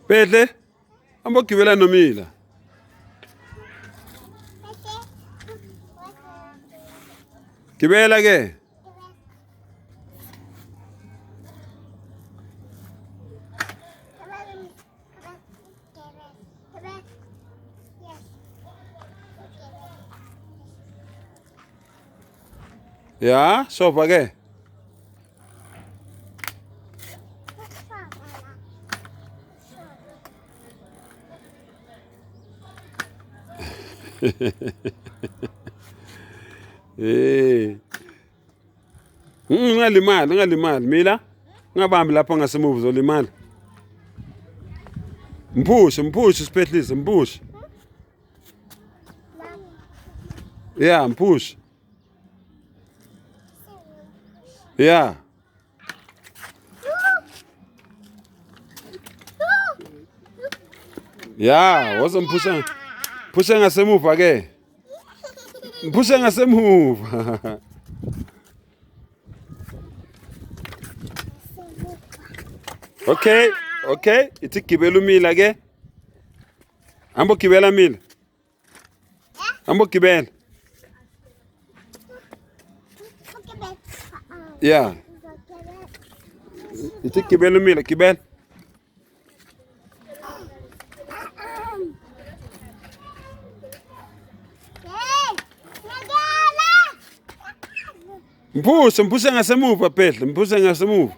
Pedle, ambogibela nomila. Gibela ke. Ya, sofa ke. Eh. Ungalimali mila. Ungabambi lapha ngasemuva uzolimala. Mphushe siphehlise, mphushe. Yeah, mphushe. Yeah. Yeah, wazomphusha. Phusha ngasemuva ke. Mphusha ngasemuva. Okay, ithi gibela umila ke. Hambo gibela mila. Hambo gibela. Yeah. Ithi gibela umila, gibela. Mphushe ngasemuva Pedle, mphushe ngasemuva.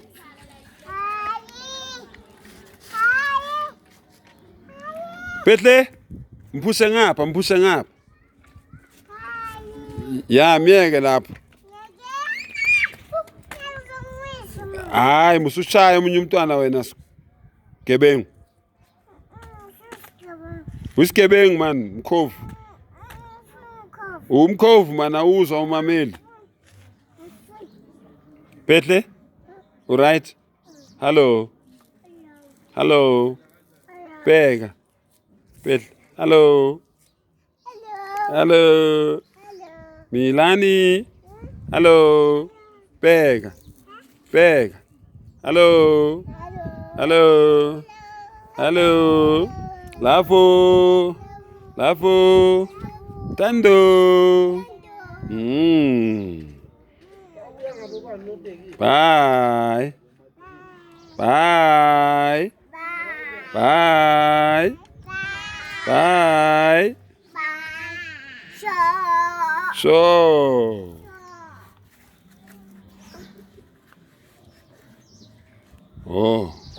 Pedle, mphushe ngapha. Ya, miyeke lapho. Hayi, musushaya umunye umntwana wena gebengu. Usigebengu man, mkhovu. Umkhovu man awuzwa umameli. Pedle? Alright? Hello. Bheka. Pedle. Hello. Milani. Hello. Bheka. Hello. Lapho. Tando. Bye. So. Oh.